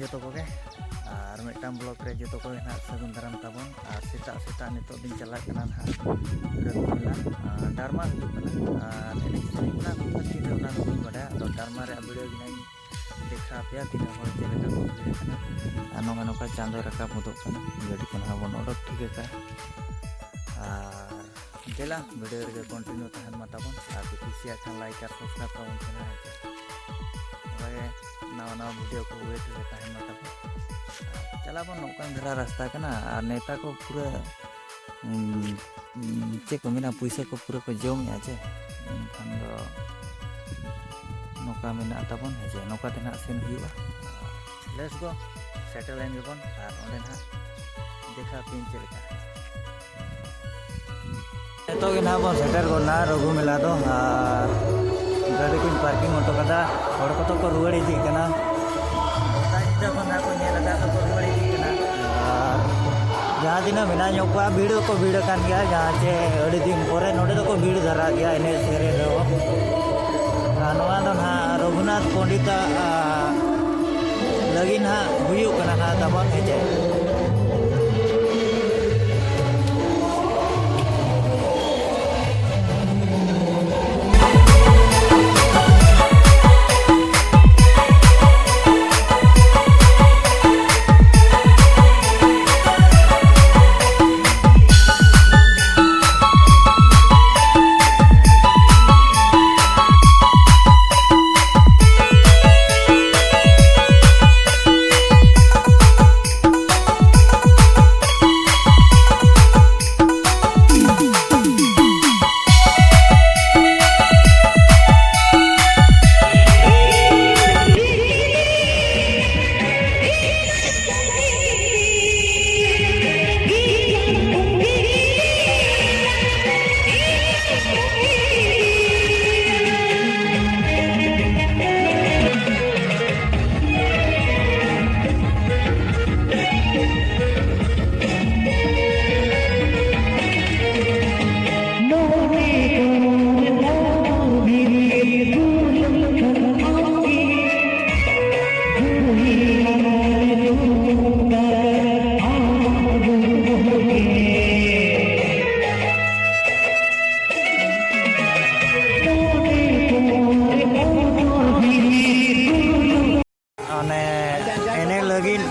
जो को और मिट्टान ब्लॉक रे जो को सगुन दाराम ताबन और सेता सेता नितो दिन चला कना ना रघुमेला डारमा हुजुकना और एने ना कुछ ना बड़ा तो डारमा रे वीडियो गिनाई देखा पे तीन हर चलेका को वीडियो कना अनो अनो का चांदो रका मुदक कना गाड़ी कना बन ओडक ठीक है और जेला वीडियो रे कंटिन्यू तहन माताबन और कुसिया खान लाइक और सब्सक्राइब ताबन कना है नवा नवा वीडियो को वेट रे तहन माताबन चला बन नौकान धरा रास्ता कना और नेता को पूरा चे को मेना पैसा को पूरा को जम आचे खान दो नौका मेना ताबन है नौका तेना सेन हुआ लेट्स गो सेटल इन गबन और ओंडे ना देखा पिन चलका तो के ना बन सेटर को ना रघुमेला दो गाड़ी को पार्किंग ऑटो कदा और को तो रुवाड़ इदी कना जब ना को ने लगा तो रुवाड़ इदी कना जहाँ दिन मेना को भीड़ को भीड़ कान गया जहाँ चे अड़ी दिन परे नोडे तो को भीड़ धरा गया एने सेरे दो नवा दो ना रघुनाथ पंडित लगी ना हुयु कना ना तबन हेजे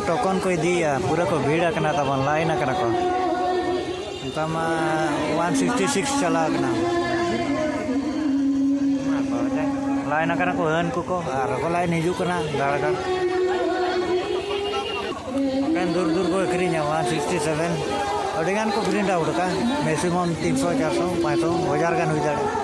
टोकन को दिया पूरा को भीड़ करना तब लाइन करना को उनका 166 चला करना लाइन करना को हन को और को लाइन हिजू करना गाड़ा का kan दूर दूर को करीnya 167 अडेगान को प्रिंट आउट का मैक्सिमम 300 400 500 1000 kan हुई जाए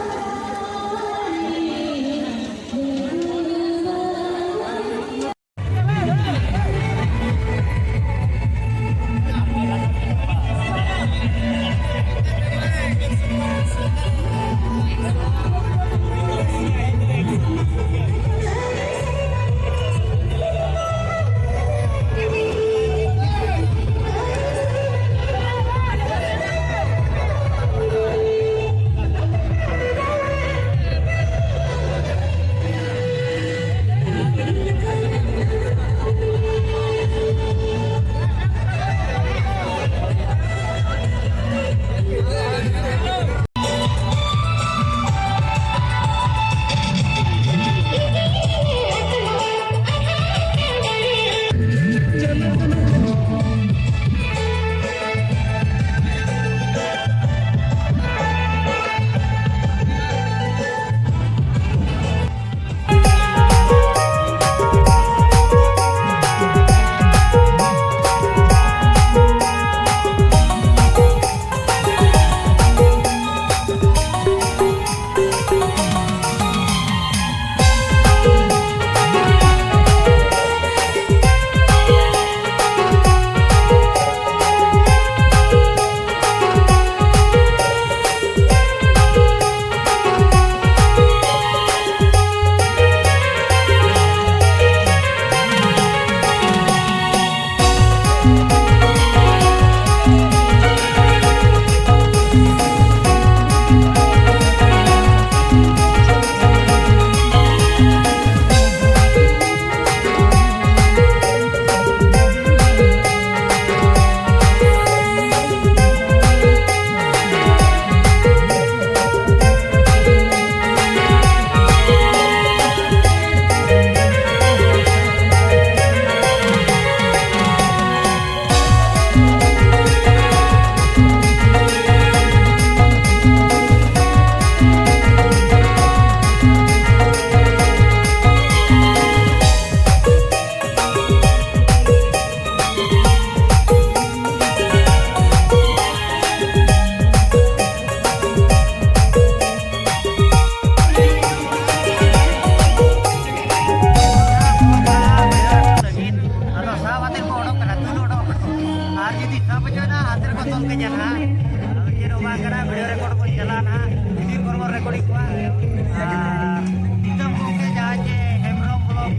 ᱱᱤᱛᱚᱜ ᱜᱚᱢᱠᱮ ᱡᱟᱦᱟᱸ ᱡᱮ ᱦᱮᱢᱵᱨᱚᱢ ᱵᱞᱚᱜ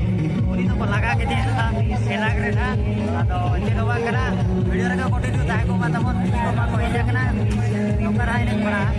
ᱩᱱᱤ ᱫᱚᱠᱚ ᱞᱟᱜᱟ ᱠᱮᱫᱮᱭᱟ ᱮᱞᱟᱜ ᱨᱮ ᱱᱟᱦᱟᱜ ᱟᱫᱚ ᱪᱮᱫ ᱦᱚᱸ ᱵᱟᱝ ᱠᱟᱱᱟ ᱵᱷᱤᱰᱤᱭᱳ ᱨᱮᱜᱮ ᱠᱚᱱᱴᱤᱱᱤᱭᱩ ᱛᱟᱦᱮᱸ ᱠᱚᱜ ᱢᱟ ᱛᱟᱵᱚᱱ ᱵᱤᱵᱤ ᱠᱚ ᱵᱟᱠᱚ ᱦᱮᱡ ᱟᱠᱟᱱᱟ ᱱᱚᱝᱠᱟ ᱱᱟᱦᱟᱜ ᱮᱱᱮᱡ ᱵᱟᱲᱟᱜᱼᱟ